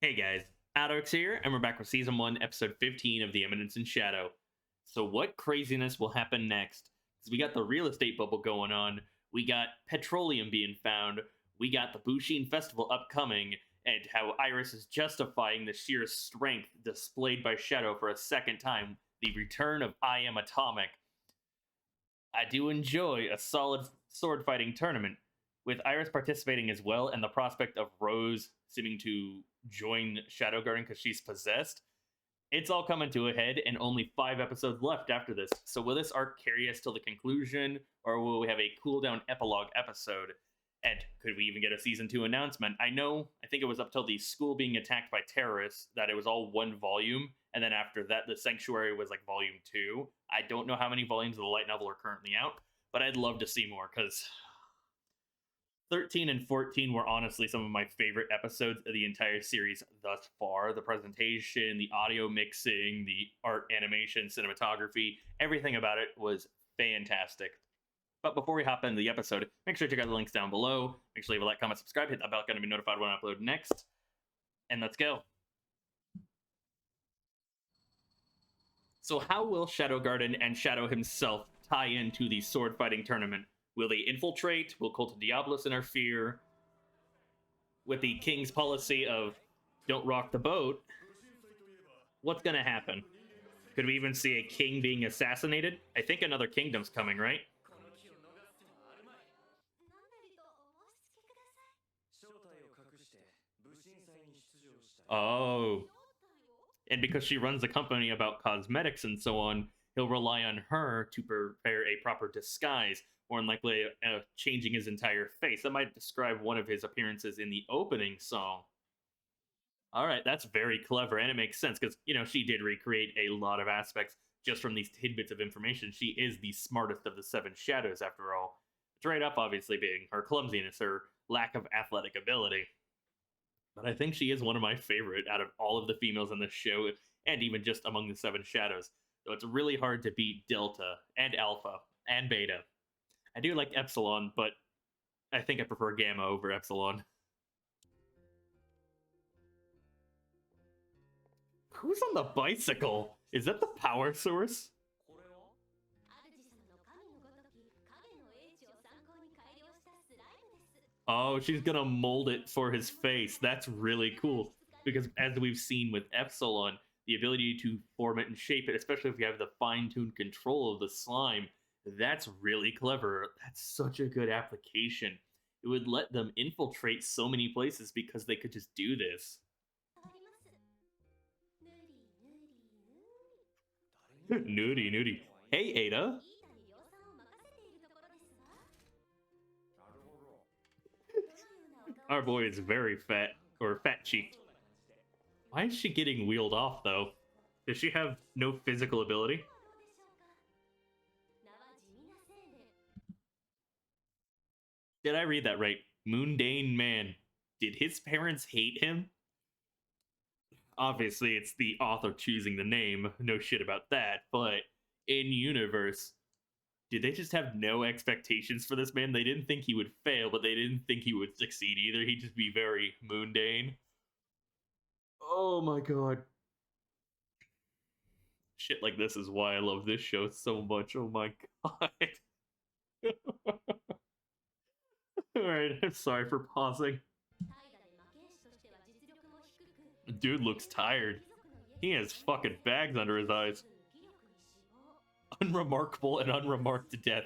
Hey guys, AlduicS here, and we're back with Season 1, Episode 15 of the Eminence in Shadow. So what craziness will happen next? Because we got the real estate bubble going on, we got petroleum being found, we got the Bushin Festival upcoming, and how Iris is justifying the sheer strength displayed by Shadow for a second time, the return of I Am Atomic. I do enjoy a solid sword fighting tournament, with Iris participating as well, and the prospect of Rose seeming to join Shadow Garden because she's possessed. It's all coming to a head, and only 5 episodes left after this. So will this arc carry us till the conclusion, or will we have a cooldown epilogue episode? And could we even get a season 2 announcement? I think it was up till the school being attacked by terrorists that it was all one volume, and then after that, the Sanctuary was like volume 2. I don't know how many volumes of the light novel are currently out, but I'd love to see more, because 13 and 14 were honestly some of my favorite episodes of the entire series thus far. The presentation, the audio mixing, the art, animation, cinematography, everything about it was fantastic. But before we hop into the episode, make sure to check out the links down below. Make sure to leave a like, comment, subscribe, hit that bell icon to be notified when I upload next. And let's go. So how will Shadow Garden and Shadow himself tie into the sword fighting tournament? Will they infiltrate? Will Cult of Diablos interfere? With the king's policy of don't rock the boat, what's going to happen? Could we even see a king being assassinated? I think another kingdom's coming, right? Oh. And because she runs a company about cosmetics and so on, he'll rely on her to prepare a proper disguise, more than likely changing his entire face. That might describe one of his appearances in the opening song. All right, that's very clever, and it makes sense, because, she did recreate a lot of aspects just from these tidbits of information. She is the smartest of the 7 shadows, after all. Straight up, obviously, being her clumsiness, her lack of athletic ability. But I think she is one of my favorite out of all of the females in this show, and even just among the 7 shadows. So it's really hard to beat Delta, and Alpha, and Beta. I do like Epsilon, but I think I prefer Gamma over Epsilon. Who's on the bicycle? Is that the power source? Oh, she's gonna mold it for his face. That's really cool. Because as we've seen with Epsilon, the ability to form it and shape it, especially if you have the fine-tuned control of the slime, that's really clever. That's such a good application. It would let them infiltrate so many places because they could just do this. Nudie, nudie. Hey, Ada. Our boy is very fat, or fat-cheeked. Why is she getting wheeled off, though? Does she have no physical ability? Did I read that right? Mundane Man. Did his parents hate him? Obviously, it's the author choosing the name. No shit about that. But in universe, did they just have no expectations for this man? They didn't think he would fail, but they didn't think he would succeed either. He'd just be very mundane. Oh my god. Shit like this is why I love this show so much. Oh my god. Alright, I'm sorry for pausing. Dude looks tired. He has fucking bags under his eyes. Unremarkable and unremarked to death.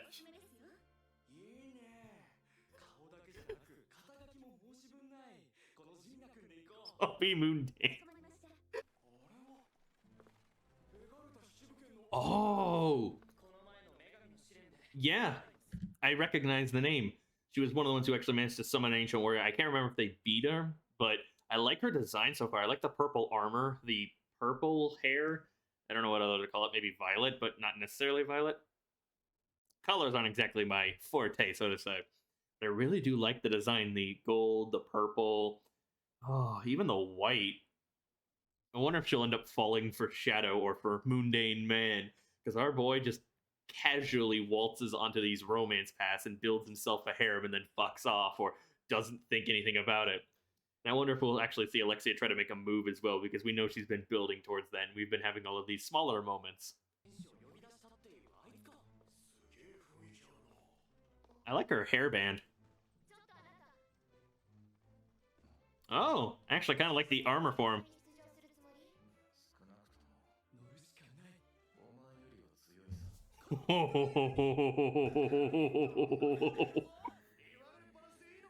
Coffee Mundane. Oh! Yeah, I recognize the name. She was one of the ones who actually managed to summon an ancient warrior. I can't remember if they beat her, but I like her design so far. I like the purple armor, the purple hair. I don't know what other to call it. Maybe violet, but not necessarily violet. Colors aren't exactly my forte, so to say. But I really do like the design. The gold, the purple. Oh, even the white. I wonder if she'll end up falling for Shadow or for Mundane Man. Because our boy just casually waltzes onto these romance paths and builds himself a harem and then fucks off or doesn't think anything about it. And I wonder if we'll actually see Alexia try to make a move as well, because we know she's been building towards that, and we've been having all of these smaller moments. I like her hairband. Oh, actually kind of like the armor form.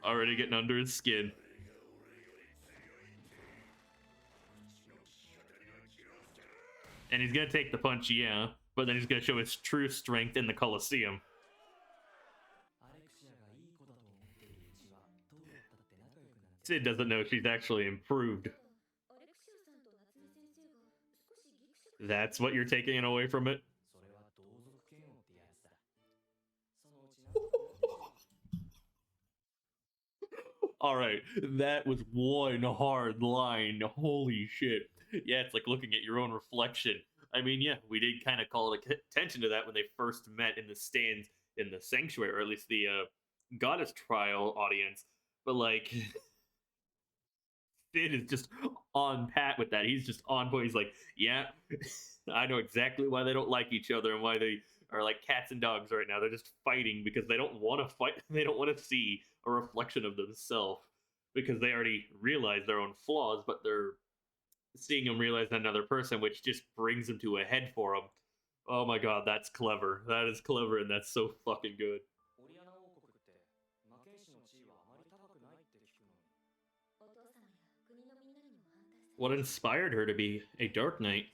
Already getting under his skin. And he's gonna take the punch, yeah, but then he's gonna show his true strength in the Colosseum. Sid doesn't know she's actually improved. That's what you're taking away from it? Alright, that was one hard line. Holy shit. Yeah, it's like looking at your own reflection. I mean, yeah, we did kind of call attention to that when they first met in the stands in the sanctuary, or at least the goddess trial audience. But like, Sid is just on pat with that. He's just on point. He's like, yeah, I know exactly why they don't like each other and why they are like cats and dogs right now. They're just fighting because they don't want to fight. They don't want to see a reflection of themselves because they already realize their own flaws, but they're seeing them realize another person, which just brings them to a head for them. Oh my god, that's clever. That is clever, and that's so fucking good. What inspired her to be a Dark Knight?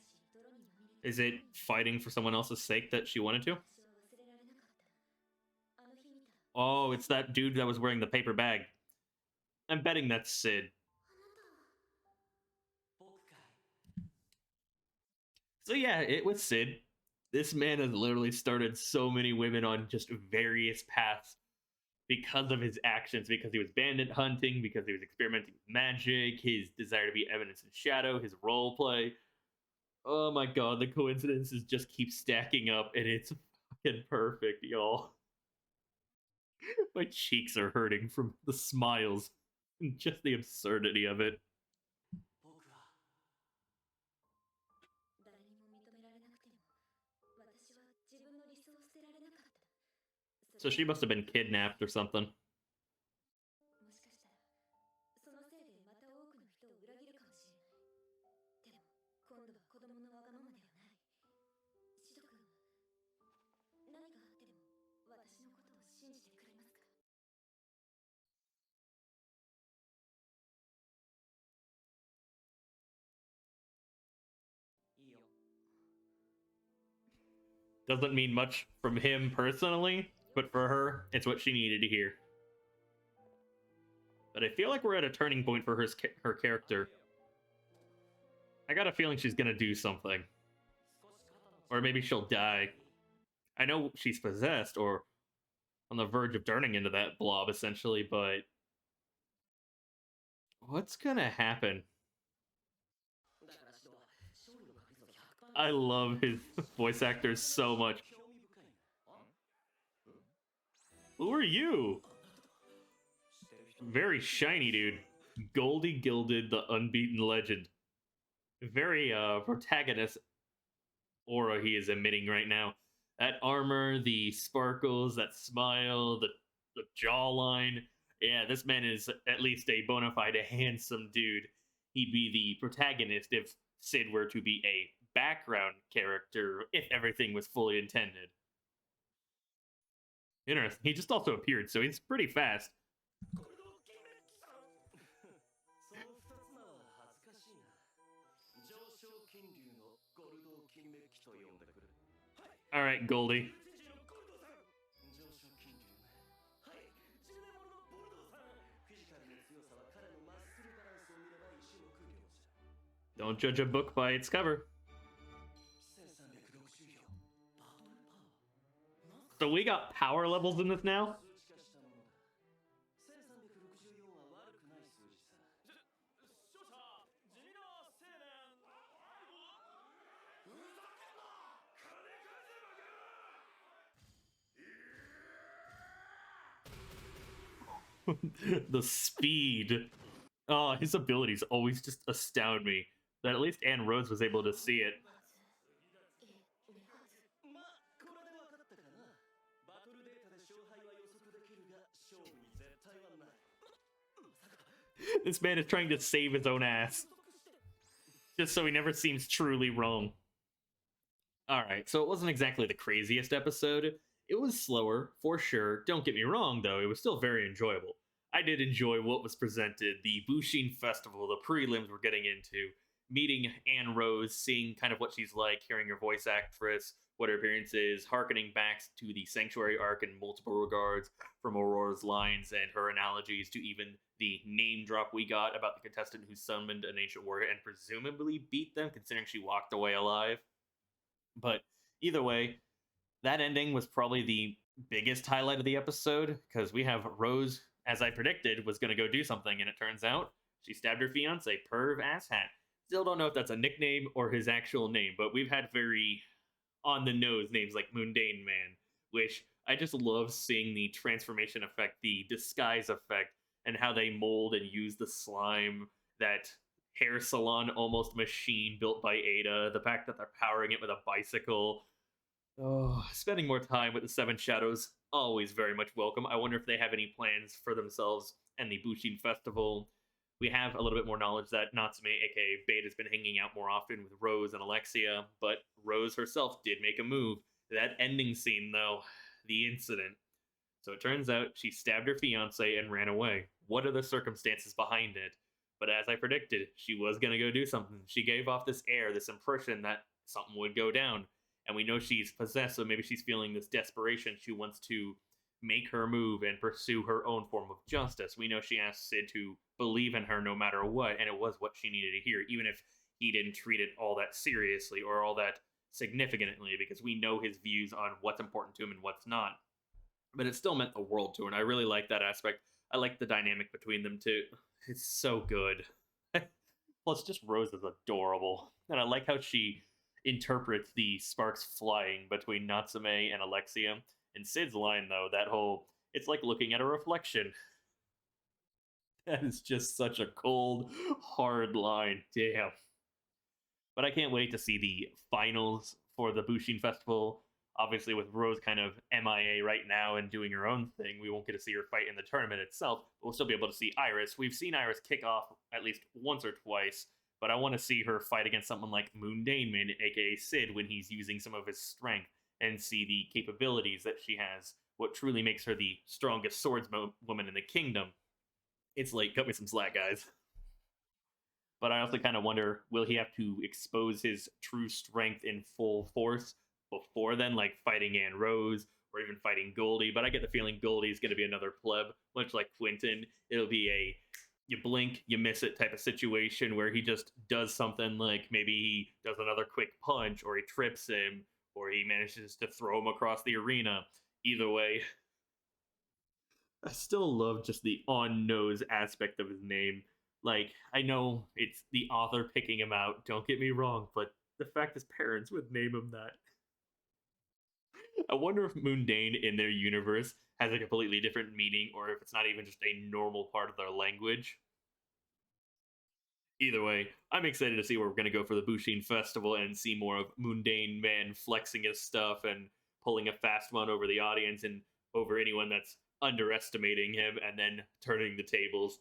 Is it fighting for someone else's sake that she wanted to? Oh, it's that dude that was wearing the paper bag. I'm betting that's Sid. So yeah, it was Sid. This man has literally started so many women on just various paths because of his actions, because he was bandit hunting, because he was experimenting with magic, his desire to be Eminence and Shadow, his role play. Oh my god, the coincidences just keep stacking up, and it's fucking perfect, y'all. My cheeks are hurting from the smiles and just the absurdity of it. So she must have been kidnapped or something. Doesn't mean much from him personally, but for her, it's what she needed to hear. But I feel like we're at a turning point for her character. I got a feeling she's gonna do something. Or maybe she'll die. I know she's possessed or on the verge of turning into that blob, essentially, but what's gonna happen? I love his voice actors so much. Who are you? Very shiny, dude. Goldie Gilded, the unbeaten legend. Very protagonist aura he is emitting right now. That armor, the sparkles, that smile, the jawline. Yeah, this man is at least a bona fide handsome dude. He'd be the protagonist if Sid were to be a background character, if everything was fully intended. Interesting. He just also appeared, so he's pretty fast. All right, Goldie. Don't judge a book by its cover. So we got power levels in this now? The speed. Oh, his abilities always just astound me. That at least Anne Rose was able to see it. This man is trying to save his own ass, just so he never seems truly wrong. Alright, so it wasn't exactly the craziest episode. It was slower, for sure. Don't get me wrong, though, it was still very enjoyable. I did enjoy what was presented, the Bushin Festival, the prelims we're getting into, meeting Anne Rose, seeing kind of what she's like, hearing her voice actress, what her appearance is, harkening back to the Sanctuary arc in multiple regards, from Aurora's lines and her analogies to even the name drop we got about the contestant who summoned an ancient warrior and presumably beat them, considering she walked away alive. But either way, that ending was probably the biggest highlight of the episode because we have Rose, as I predicted, was going to go do something, and it turns out she stabbed her fiance, Perv Asshat. Still don't know if that's a nickname or his actual name, but we've had very on the nose names like Mundane Man, which I just love seeing the transformation effect, the disguise effect, and how they mold and use the slime, that hair salon almost machine built by Ada, the fact that they're powering it with a bicycle. Oh, spending more time with the Seven Shadows, always very much welcome. I wonder if they have any plans for themselves and the Bushin Festival. We have a little bit more knowledge that Natsume, aka Beta, has been hanging out more often with Rose and Alexia, but Rose herself did make a move. That ending scene, though, the incident. So it turns out she stabbed her fiance and ran away. What are the circumstances behind it? But as I predicted, she was going to go do something. She gave off this air, this impression that something would go down. And we know she's possessed, so maybe she's feeling this desperation. She wants to make her move and pursue her own form of justice. We know she asked Sid to believe in her no matter what, and it was what she needed to hear, even if he didn't treat it all that seriously or all that significantly, because we know his views on what's important to him and what's not. But it still meant the world to her, and I really like that aspect. I like the dynamic between them too. It's so good. Plus, just Rose is adorable, and I like how she interprets the sparks flying between Natsume and Alexia. And Sid's line, though, that whole, it's like looking at a reflection. That is just such a cold, hard line. Damn. But I can't wait to see the finals for the Bushin Festival. Obviously, with Rose kind of MIA right now and doing her own thing, we won't get to see her fight in the tournament itself, but we'll still be able to see Iris. We've seen Iris kick off at least once or twice, but I want to see her fight against someone like Mundane Man, aka Sid, when he's using some of his strength, and see the capabilities that she has, what truly makes her the strongest swordswoman in the kingdom. It's late, cut me some slack, guys. But I also kind of wonder, will he have to expose his true strength in full force before then, like fighting Anne Rose or even fighting Goldie? But I get the feeling Goldie is going to be another pleb, much like Quentin. It'll be a you blink, you miss it type of situation where he just does something, like maybe he does another quick punch, or he trips him, or he manages to throw him across the arena. Either way, I still love just the on-nose aspect of his name. Like, I know it's the author picking him out, don't get me wrong, but the fact his parents would name him that. I wonder if Mundane in their universe has a completely different meaning, or if it's not even just a normal part of their language. Either way, I'm excited to see where we're going to go for the Bushin Festival and see more of Mundane Man flexing his stuff and pulling a fast one over the audience and over anyone that's underestimating him, and then turning the tables.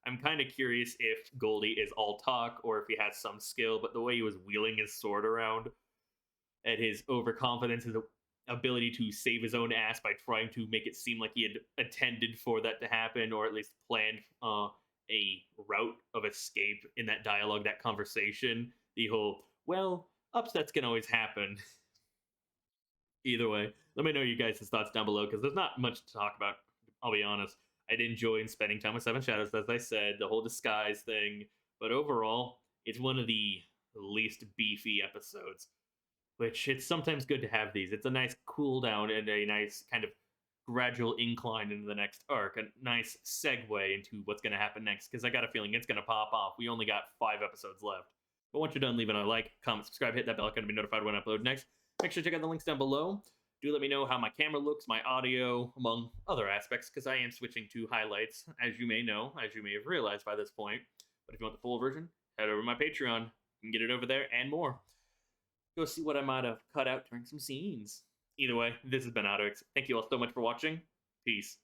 I'm kind of curious if Goldie is all talk or if he has some skill, but the way he was wheeling his sword around and his overconfidence, his ability to save his own ass by trying to make it seem like he had intended for that to happen, or at least planned a route of escape in that dialogue, that conversation. The whole, well, upsets can always happen. Either way, let me know you guys' thoughts down below, because there's not much to talk about, I'll be honest. I did enjoy spending time with Seven Shadows, as I said, the whole disguise thing, but overall, it's one of the least beefy episodes, which it's sometimes good to have these. It's a nice cool down and a nice kind of gradual incline into the next arc, a nice segue into what's going to happen next, because I got a feeling it's going to pop off. We only got 5 episodes left. But once you're done, leaving a like, comment, subscribe, hit that bell icon to be notified when I upload next. Make sure to check out the links down below. Do let me know how my camera looks, my audio, among other aspects, because I am switching to highlights, as you may know, as you may have realized by this point. But if you want the full version, head over to my Patreon. You can get it over there and more. Go see what I might have cut out during some scenes. Either way, this has been AlduicS. Thank you all so much for watching. Peace.